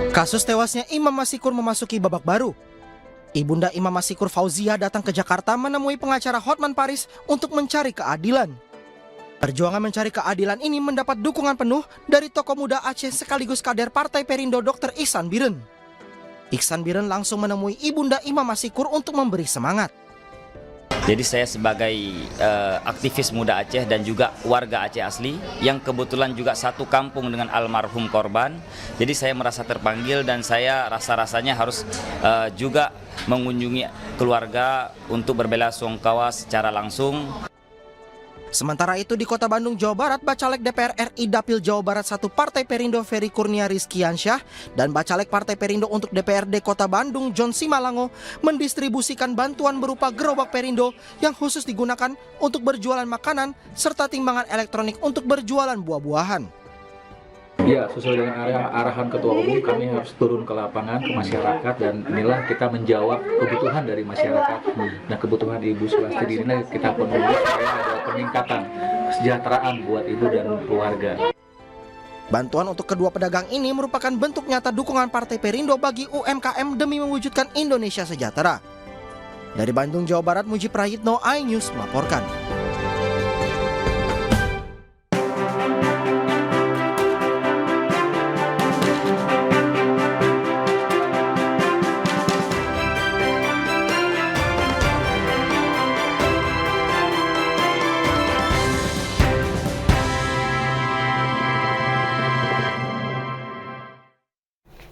Kasus tewasnya Imam Masikur memasuki babak baru. Ibunda Imam Masikur Fauzia datang ke Jakarta menemui pengacara Hotman Paris untuk mencari keadilan. Perjuangan mencari keadilan ini mendapat dukungan penuh dari tokoh muda Aceh sekaligus kader Partai Perindo Dr. Ihsan Biren. Ihsan Biren langsung menemui ibunda Imam Masikur untuk memberi semangat. Jadi saya sebagai aktivis muda Aceh dan juga warga Aceh asli yang kebetulan juga satu kampung dengan almarhum korban. Jadi saya merasa terpanggil dan saya rasa-rasanya harus juga mengunjungi keluarga untuk berbelasungkawa secara langsung. Sementara itu di Kota Bandung, Jawa Barat, Bacalek DPR RI Dapil Jawa Barat 1 Partai Perindo Ferry Kurnia Rizkiansyah dan Bacalek Partai Perindo untuk DPRD Kota Bandung John Simalango mendistribusikan bantuan berupa gerobak Perindo yang khusus digunakan untuk berjualan makanan serta timbangan elektronik untuk berjualan buah-buahan. Ya, sesuai dengan arahan Ketua Umum, kami harus turun ke lapangan, ke masyarakat, dan inilah kita menjawab kebutuhan dari masyarakat. Nah, kebutuhan Ibu Sulastri ini kita penuhi supaya ada peningkatan kesejahteraan buat Ibu dan keluarga. Bantuan untuk kedua pedagang ini merupakan bentuk nyata dukungan Partai Perindo bagi UMKM demi mewujudkan Indonesia sejahtera. Dari Bandung, Jawa Barat, Muji Prayitno, iNews melaporkan.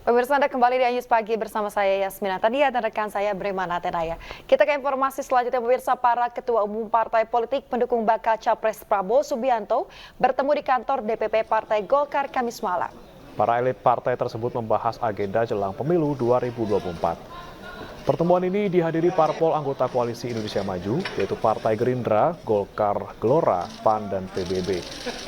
Pemirsa, Anda kembali di iNews Pagi bersama saya Yasmina Tadia dan rekan saya Bremana Tenaya. Kita ke informasi selanjutnya, pemirsa. Para ketua umum partai politik pendukung bakal Capres Prabowo Subianto bertemu di kantor DPP Partai Golkar Kamis malam. Para elit partai tersebut membahas agenda jelang pemilu 2024. Pertemuan ini dihadiri parpol anggota Koalisi Indonesia Maju, yaitu Partai Gerindra, Golkar, Gelora, PAN, dan PBB.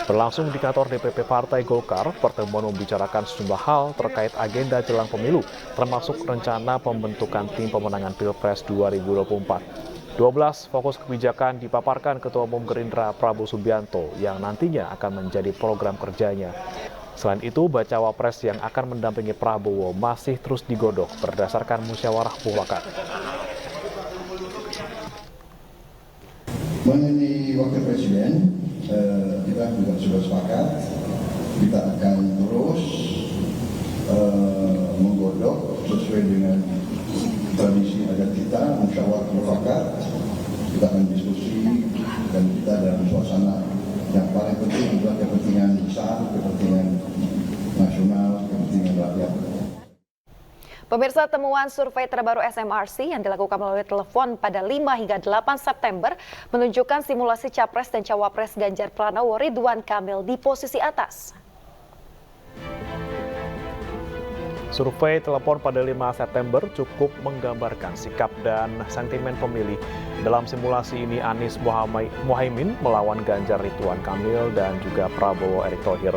Berlangsung di kantor DPP Partai Golkar, pertemuan membicarakan sejumlah hal terkait agenda jelang pemilu, termasuk rencana pembentukan tim pemenangan Pilpres 2024. 12 fokus kebijakan dipaparkan Ketua Umum Gerindra Prabowo Subianto yang nantinya akan menjadi program kerjanya. Selain itu, bacawa pres yang akan mendampingi Prabowo masih terus digodok berdasarkan musyawarah mufakat. Mengenai wakil presiden, kita juga sudah sepakat, kita akan terus menggodok sesuai dengan tradisi adat kita, musyawarah mufakat. Kita akan diskusi dan kita dalam suasana yang paling penting adalah kepentingan besar, kepentingan nasional, kepentingan rakyat. Pemirsa, temuan survei terbaru SMRC yang dilakukan melalui telepon pada 5 hingga 8 September menunjukkan simulasi Capres dan Cawapres Ganjar Pranowo Ridwan Kamil di posisi atas. Survei telepon pada 5 September cukup menggambarkan sikap dan sentimen pemilih. Dalam simulasi ini Anies Muhaimin melawan Ganjar Ridwan Kamil dan juga Prabowo Erick Thohir.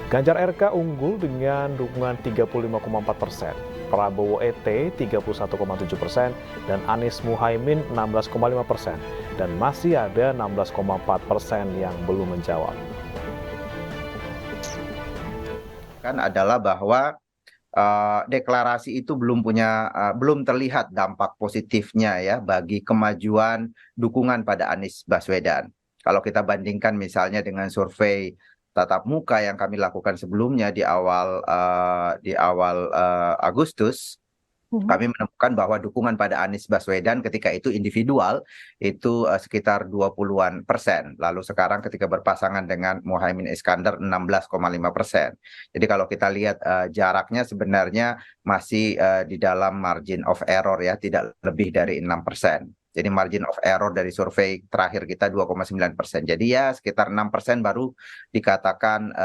Ganjar RK unggul dengan dukungan 35,4%, Prabowo ET 31,7%, dan Anies Muhaimin 16,5%, dan masih ada 16,4% yang belum menjawab. Kan adalah bahwa deklarasi itu belum terlihat dampak positifnya ya bagi kemajuan dukungan pada Anies Baswedan. Kalau kita bandingkan misalnya dengan survei tatap muka yang kami lakukan sebelumnya di awal Agustus, kami menemukan bahwa dukungan pada Anies Baswedan ketika itu individual itu sekitar 20-an%. Lalu sekarang ketika berpasangan dengan Muhaimin Iskandar 16,5%. Jadi kalau kita lihat jaraknya sebenarnya masih di dalam margin of error ya, tidak lebih dari 6%. Jadi margin of error dari survei terakhir kita 2,9%. Jadi ya sekitar 6% baru dikatakan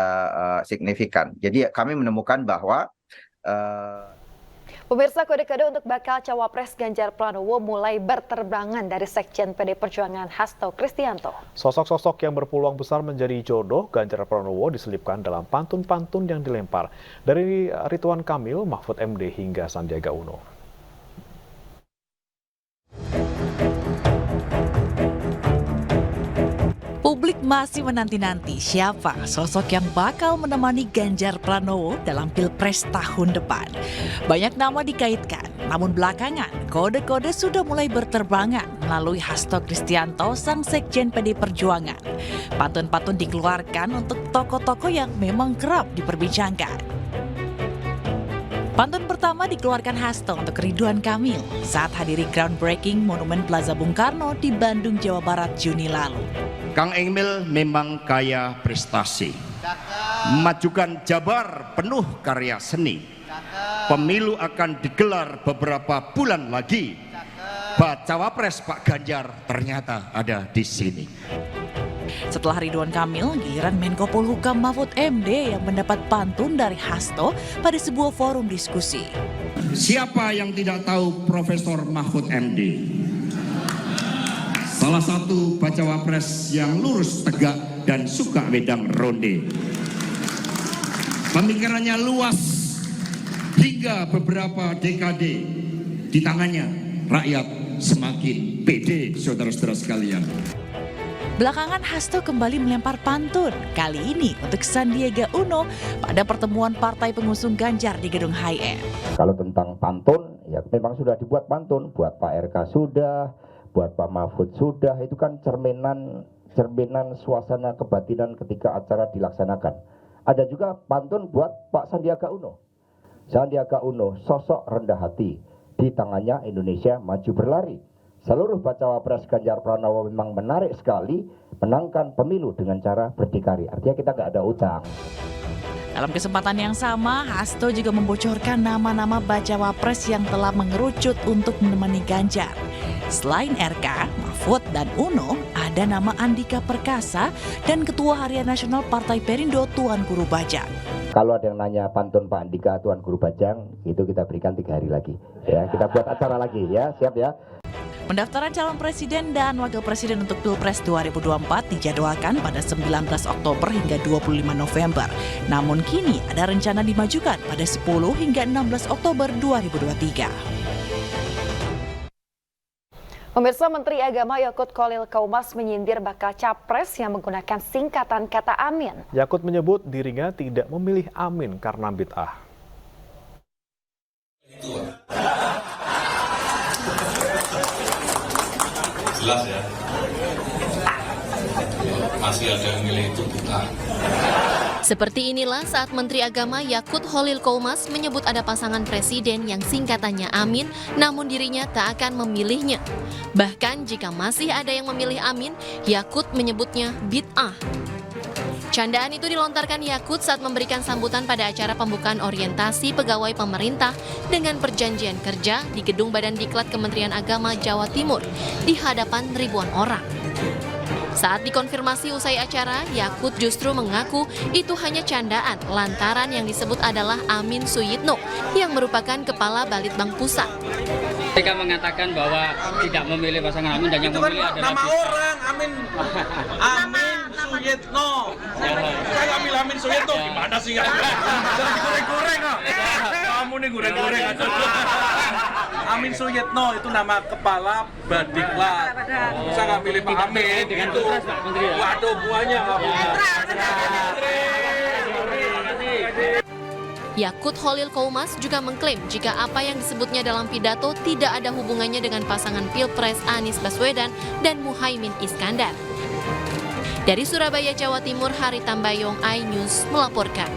signifikan. Jadi kami menemukan bahwa Pemirsa, kode-kode untuk bakal Cawapres Ganjar Pranowo mulai berterbangan dari Sekjen PD Perjuangan Hasto Kristianto. Sosok-sosok yang berpeluang besar menjadi jodoh Ganjar Pranowo diselipkan dalam pantun-pantun yang dilempar. Dari Ridwan Kamil, Mahfud MD hingga Sandiaga Uno. Publik Publik masih menanti-nanti siapa sosok yang bakal menemani Ganjar Pranowo dalam Pilpres tahun depan. Banyak nama dikaitkan, namun belakangan kode-kode sudah mulai berterbangan melalui Hasto Kristianto, sang sekjen PD Perjuangan. Pantun-pantun dikeluarkan untuk tokoh-tokoh yang memang kerap diperbincangkan. Pantun pertama dikeluarkan Hasto untuk Ridwan Kamil saat hadiri groundbreaking Monumen Plaza Bung Karno di Bandung, Jawa Barat Juni lalu. Kang Emil memang kaya prestasi. Memajukan Jabar penuh karya seni. Pemilu akan digelar beberapa bulan lagi. Bacawa Pres Pak Ganjar ternyata ada di sini. Setelah Ridwan Kamil, giliran Menko Polhukam Mahfud MD yang mendapat pantun dari Hasto pada sebuah forum diskusi. Siapa yang tidak tahu Profesor Mahfud MD? Salah satu bacawa pres yang lurus tegak dan suka wedang ronde. Pemikirannya luas hingga beberapa dekade. Di tangannya rakyat semakin pede, saudara-saudara sekalian. Belakangan Hasto kembali melempar pantun, kali ini untuk Sandiaga Uno pada pertemuan partai pengusung Ganjar di Gedung High End. Kalau tentang pantun, ya memang sudah dibuat pantun, buat Pak RK sudah, buat Pak Mahfud sudah, itu kan cerminan suasana kebatinan ketika acara dilaksanakan. Ada juga pantun buat Pak Sandiaga Uno. Sandiaga Uno, sosok rendah hati, di tangannya Indonesia maju berlari. Seluruh bacawa pres Ganjar Pranowo memang menarik sekali, menangkan pemilu dengan cara berdikari. Artinya kita nggak ada utang. Dalam kesempatan yang sama, Hasto juga membocorkan nama-nama bacawa pres yang telah mengerucut untuk menemani Ganjar. Selain RK, Mahfud, dan Uno, ada nama Andika Perkasa dan Ketua Harian Nasional Partai Perindo Tuan Guru Bajang. Kalau ada yang nanya pantun Pak Andika, Tuan Guru Bajang, itu kita berikan 3 hari lagi. Ya, kita buat acara lagi ya, siap ya. Pendaftaran calon presiden dan wakil presiden untuk Pilpres 2024 dijadwalkan pada 19 Oktober hingga 25 November. Namun kini ada rencana dimajukan pada 10 hingga 16 Oktober 2023. Pemirsa, Menteri Agama Yakut Khalil Qaumas menyindir bakal capres yang menggunakan singkatan kata Amin. Yakut menyebut dirinya tidak memilih Amin karena bid'ah. Jelas ya, masih ada yang milih itu bukan. Seperti inilah saat Menteri Agama Yakut Khalil Qaumas menyebut ada pasangan presiden yang singkatannya Amin, namun dirinya tak akan memilihnya. Bahkan jika masih ada yang memilih Amin, Yakut menyebutnya bid'ah. Candaan itu dilontarkan Yakut saat memberikan sambutan pada acara pembukaan orientasi pegawai pemerintah dengan perjanjian kerja di Gedung Badan Diklat Kementerian Agama Jawa Timur di hadapan ribuan orang. Saat dikonfirmasi usai acara, Yakut justru mengaku itu hanya candaan lantaran yang disebut adalah Amin Suyitno yang merupakan Kepala Balitbang Pusat. Mereka mengatakan bahwa tidak memilih pasangan Amin dan yang memilih adalah nama orang Amin Suyitno. Saya ambil Amin Suyitno gimana sih ya? Jangan goreng-goreng ah. Kamu nih goreng-goreng aja. Amin Suyitno itu nama Kepala Badiklat. Saya nggak pilih Pak Amin dengan itu. Waduh buahnya nggak Yakut Khalil Qaumas juga mengklaim jika apa yang disebutnya dalam pidato tidak ada hubungannya dengan pasangan Pilpres Anies Baswedan dan Muhaimin Iskandar. Dari Surabaya, Jawa Timur, Hari Tambayong, iNews melaporkan.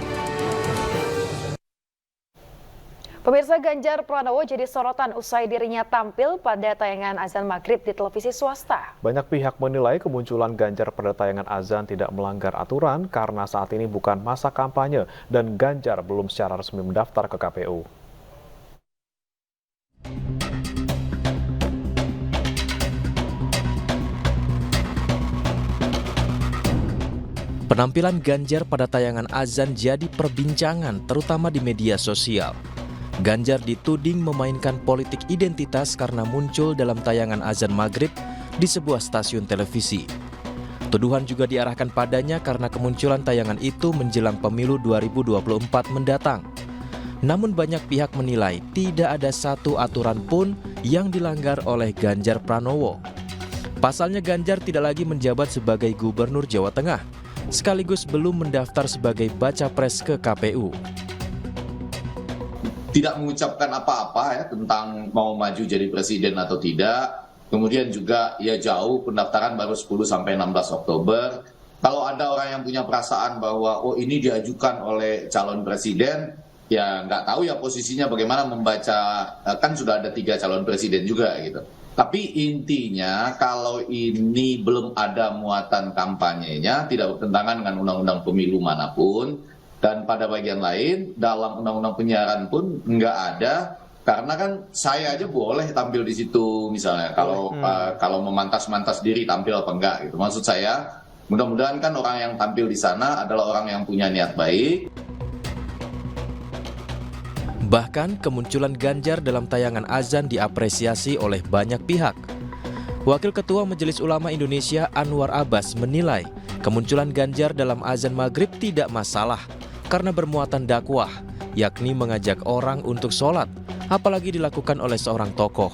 Pemirsa, Ganjar Pranowo jadi sorotan usai dirinya tampil pada tayangan azan maghrib di televisi swasta. Banyak pihak menilai kemunculan Ganjar pada tayangan azan tidak melanggar aturan karena saat ini bukan masa kampanye dan Ganjar belum secara resmi mendaftar ke KPU. Penampilan Ganjar pada tayangan azan jadi perbincangan terutama di media sosial. Ganjar dituding memainkan politik identitas karena muncul dalam tayangan azan maghrib di sebuah stasiun televisi. Tuduhan juga diarahkan padanya karena kemunculan tayangan itu menjelang pemilu 2024 mendatang. Namun banyak pihak menilai tidak ada satu aturan pun yang dilanggar oleh Ganjar Pranowo. Pasalnya Ganjar tidak lagi menjabat sebagai Gubernur Jawa Tengah, sekaligus belum mendaftar sebagai baca pres ke KPU. Tidak mengucapkan apa-apa ya tentang mau maju jadi presiden atau tidak. Kemudian juga ya jauh, pendaftaran baru 10 sampai 16 Oktober. Kalau ada orang yang punya perasaan bahwa oh ini diajukan oleh calon presiden, ya nggak tahu ya posisinya bagaimana membaca, kan sudah ada 3 calon presiden juga gitu. Tapi intinya kalau ini belum ada muatan kampanyenya, tidak bertentangan dengan undang-undang pemilu manapun, dan pada bagian lain dalam undang-undang penyiaran pun nggak ada, karena kan saya aja boleh tampil di situ misalnya kalau memantas-mantas diri tampil apa enggak gitu. Maksud saya mudah-mudahan kan orang yang tampil di sana adalah orang yang punya niat baik. Bahkan kemunculan Ganjar dalam tayangan azan diapresiasi oleh banyak pihak. Wakil Ketua Majelis Ulama Indonesia Anwar Abbas menilai kemunculan Ganjar dalam azan maghrib tidak masalah karena bermuatan dakwah, yakni mengajak orang untuk sholat, apalagi dilakukan oleh seorang tokoh.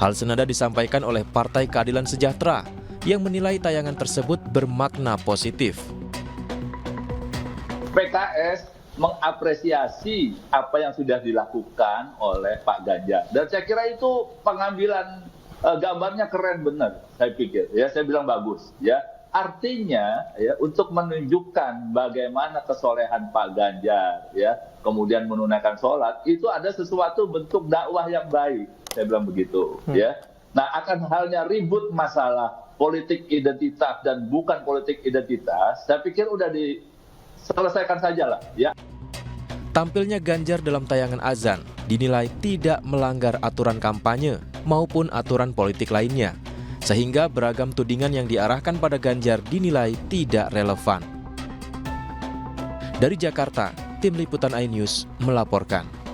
Hal senada disampaikan oleh Partai Keadilan Sejahtera yang menilai tayangan tersebut bermakna positif. PKS mengapresiasi apa yang sudah dilakukan oleh Pak Ganjar, dan saya kira itu pengambilan gambarnya keren benar, saya pikir ya, saya bilang bagus ya. Artinya ya, untuk menunjukkan bagaimana kesolehan Pak Ganjar ya, kemudian menunaikan sholat, itu ada sesuatu bentuk dakwah yang baik, saya bilang begitu ya. Nah, akan halnya ribut masalah politik identitas dan bukan politik identitas, saya pikir udah diselesaikan saja lah ya. Tampilnya Ganjar dalam tayangan azan dinilai tidak melanggar aturan kampanye maupun aturan politik lainnya, sehingga beragam tudingan yang diarahkan pada Ganjar dinilai tidak relevan. Dari Jakarta, Tim Liputan iNews melaporkan.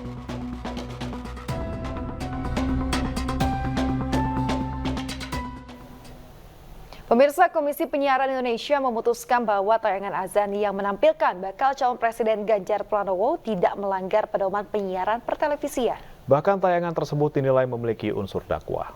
Pemirsa, Komisi Penyiaran Indonesia memutuskan bahwa tayangan azan yang menampilkan bakal calon Presiden Ganjar Pranowo tidak melanggar pedoman penyiaran pertelevisian. Bahkan tayangan tersebut dinilai memiliki unsur dakwah.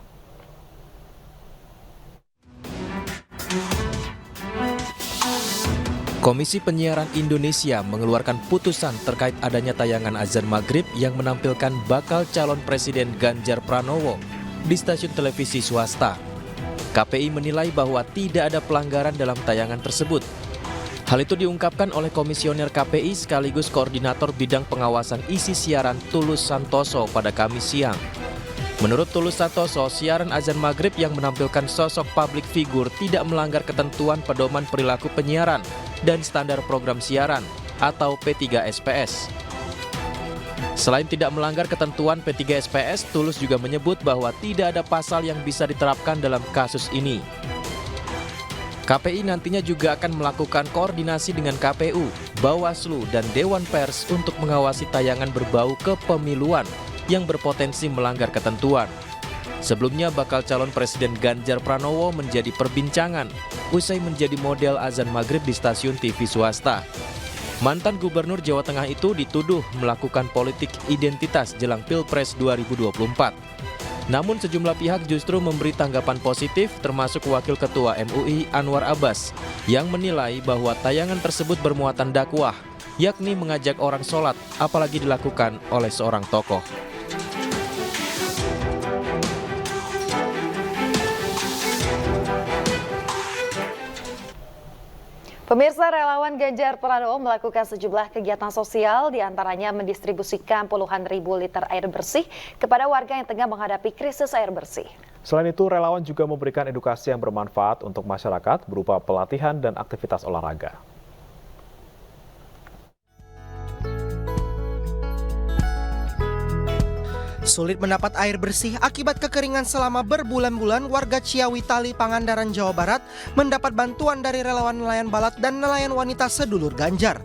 Komisi Penyiaran Indonesia mengeluarkan putusan terkait adanya tayangan azan maghrib yang menampilkan bakal calon Presiden Ganjar Pranowo di stasiun televisi swasta. KPI menilai bahwa tidak ada pelanggaran dalam tayangan tersebut. Hal itu diungkapkan oleh Komisioner KPI sekaligus Koordinator Bidang Pengawasan Isi Siaran Tulus Santoso pada Kamis siang. Menurut Tulus Santoso, siaran azan maghrib yang menampilkan sosok publik figur tidak melanggar ketentuan pedoman perilaku penyiaran dan standar program siaran atau P3SPS. Selain tidak melanggar ketentuan P3SPS, Tulus juga menyebut bahwa tidak ada pasal yang bisa diterapkan dalam kasus ini. KPI nantinya juga akan melakukan koordinasi dengan KPU, Bawaslu, dan Dewan Pers untuk mengawasi tayangan berbau kepemiluan yang berpotensi melanggar ketentuan. Sebelumnya, bakal calon Presiden Ganjar Pranowo menjadi perbincangan usai menjadi model azan maghrib di stasiun TV swasta. Mantan Gubernur Jawa Tengah itu dituduh melakukan politik identitas jelang Pilpres 2024. Namun sejumlah pihak justru memberi tanggapan positif, termasuk Wakil Ketua MUI Anwar Abbas yang menilai bahwa tayangan tersebut bermuatan dakwah, yakni mengajak orang sholat, apalagi dilakukan oleh seorang tokoh. Pemirsa, relawan Ganjar Pranowo melakukan sejumlah kegiatan sosial, diantaranya mendistribusikan puluhan ribu liter air bersih kepada warga yang tengah menghadapi krisis air bersih. Selain itu, relawan juga memberikan edukasi yang bermanfaat untuk masyarakat berupa pelatihan dan aktivitas olahraga. Sulit mendapat air bersih akibat kekeringan selama berbulan-bulan, warga Ciawi Tali, Pangandaran, Jawa Barat mendapat bantuan dari relawan nelayan balat dan nelayan wanita sedulur Ganjar.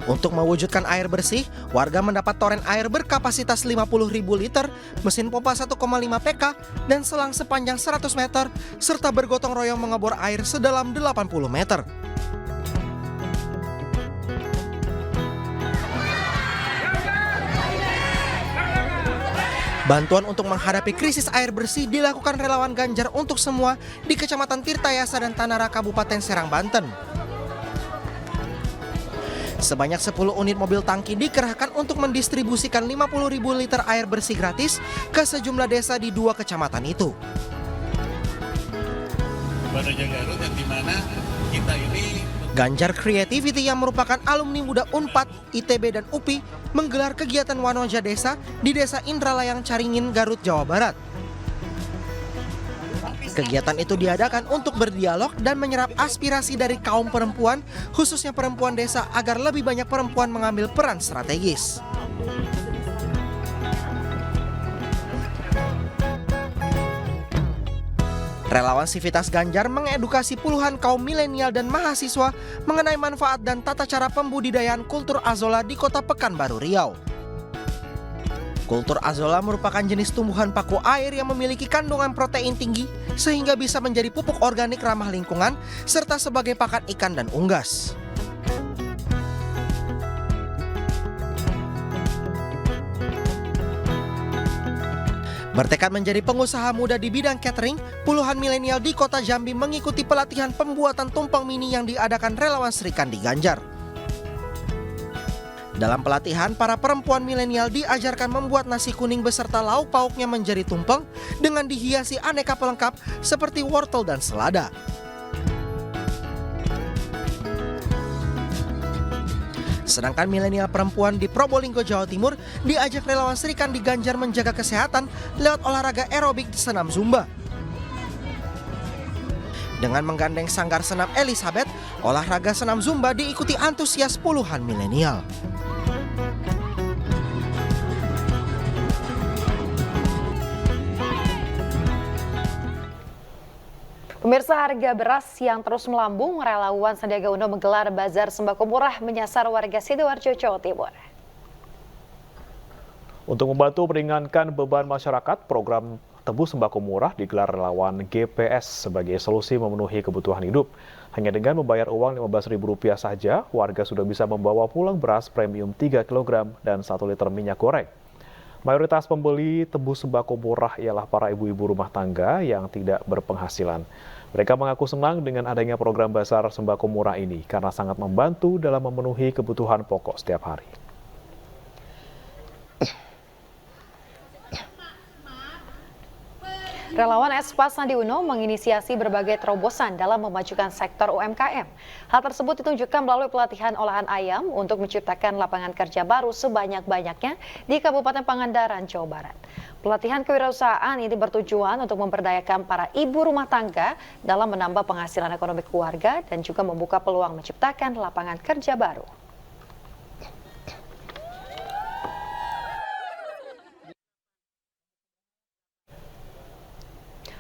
Untuk mewujudkan air bersih, warga mendapat toren air berkapasitas 50.000 liter, mesin pompa 1,5 PK, dan selang sepanjang 100 meter, serta bergotong royong mengebor air sedalam 80 meter. Bantuan untuk menghadapi krisis air bersih dilakukan relawan Ganjar untuk semua di Kecamatan Tirtayasa dan Tanara, Kabupaten Serang, Banten. Sebanyak 10 unit mobil tangki dikerahkan untuk mendistribusikan 50.000 liter air bersih gratis ke sejumlah desa di 2 kecamatan itu. Garut yang dimana kita ini Ganjar Creativity yang merupakan alumni muda UNPAD, ITB, dan UPI menggelar kegiatan Wanoja Desa di Desa Indralayang, Caringin, Garut, Jawa Barat. Kegiatan itu diadakan untuk berdialog dan menyerap aspirasi dari kaum perempuan, khususnya perempuan desa, agar lebih banyak perempuan mengambil peran strategis. Relawan Sivitas Ganjar mengedukasi puluhan kaum milenial dan mahasiswa mengenai manfaat dan tata cara pembudidayaan kultur azolla di Kota Pekanbaru Riau. Kultur azolla merupakan jenis tumbuhan paku air yang memiliki kandungan protein tinggi sehingga bisa menjadi pupuk organik ramah lingkungan serta sebagai pakan ikan dan unggas. Bertekad menjadi pengusaha muda di bidang catering, puluhan milenial di Kota Jambi mengikuti pelatihan pembuatan tumpeng mini yang diadakan relawan Sri Kandi Ganjar. Dalam pelatihan, para perempuan milenial diajarkan membuat nasi kuning beserta lauk pauknya menjadi tumpeng dengan dihiasi aneka pelengkap seperti wortel dan selada. Sedangkan milenial perempuan di Probolinggo, Jawa Timur diajak relawan Sri Kandi Ganjar menjaga kesehatan lewat olahraga aerobik di senam Zumba. Dengan menggandeng sanggar senam Elizabeth, olahraga senam Zumba diikuti antusias puluhan milenial. Pemirsa, harga beras yang terus melambung, relawan Sandiaga Uno menggelar bazar sembako murah menyasar warga Sidoarjo, Jawa Timur. Untuk membantu meringankan beban masyarakat, program Tebus Sembako Murah digelar relawan GPS sebagai solusi memenuhi kebutuhan hidup. Hanya dengan membayar uang Rp15.000 saja, warga sudah bisa membawa pulang beras premium 3 kg dan 1 liter minyak goreng. Mayoritas pembeli Tebus Sembako Murah ialah para ibu-ibu rumah tangga yang tidak berpenghasilan. Mereka mengaku senang dengan adanya program Bazar Sembako Murah ini karena sangat membantu dalam memenuhi kebutuhan pokok setiap hari. Relawan Espas Sandi Uno menginisiasi berbagai terobosan dalam memajukan sektor UMKM. Hal tersebut ditunjukkan melalui pelatihan olahan ayam untuk menciptakan lapangan kerja baru sebanyak-banyaknya di Kabupaten Pangandaran, Jawa Barat. Pelatihan kewirausahaan ini bertujuan untuk memberdayakan para ibu rumah tangga dalam menambah penghasilan ekonomi keluarga dan juga membuka peluang menciptakan lapangan kerja baru.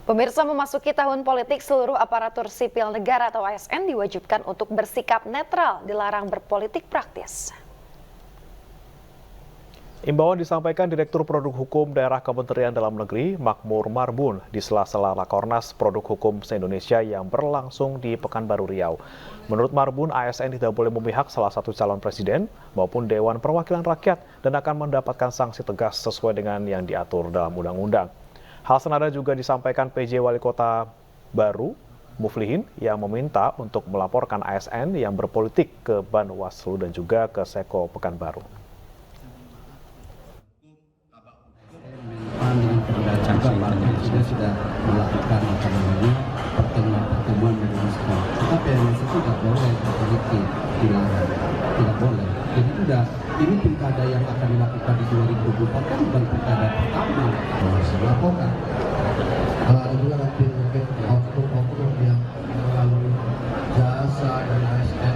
Pemirsa, memasuki tahun politik, seluruh aparatur sipil negara atau ASN diwajibkan untuk bersikap netral, dilarang berpolitik praktis. Imbauan disampaikan Direktur Produk Hukum Daerah Kementerian Dalam Negeri, Makmur Marbun, di sela-sela Rakornas Produk Hukum se-Indonesia yang berlangsung di Pekanbaru Riau. Menurut Marbun, ASN tidak boleh memihak salah satu calon presiden maupun Dewan Perwakilan Rakyat dan akan mendapatkan sanksi tegas sesuai dengan yang diatur dalam undang-undang. Hal senada juga disampaikan PJ Wali Kota Baru, Muflihin, yang meminta untuk melaporkan ASN yang berpolitik ke Banwaslu dan juga ke Seko Pekanbaru. Kita sudah melakukan pertemuan dengan sekolah. Tetapi yang itu tidak boleh berpolitik, dilarang, tidak boleh. Jadi ini pilkada yang akan dilakukan di 2024 kan bukan pilkada pertama. Harus dilaporkan. Kalau ada juga nanti mungkin oknum-oknum yang melalui jasa dan ASN.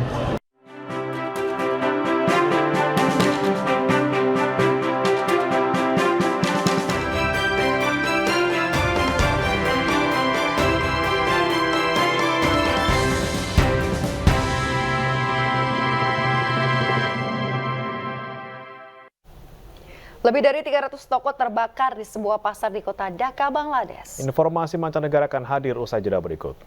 Lebih dari 300 toko terbakar di sebuah pasar di kota Dhaka, Bangladesh. Informasi mancanegara akan hadir usai jeda berikut.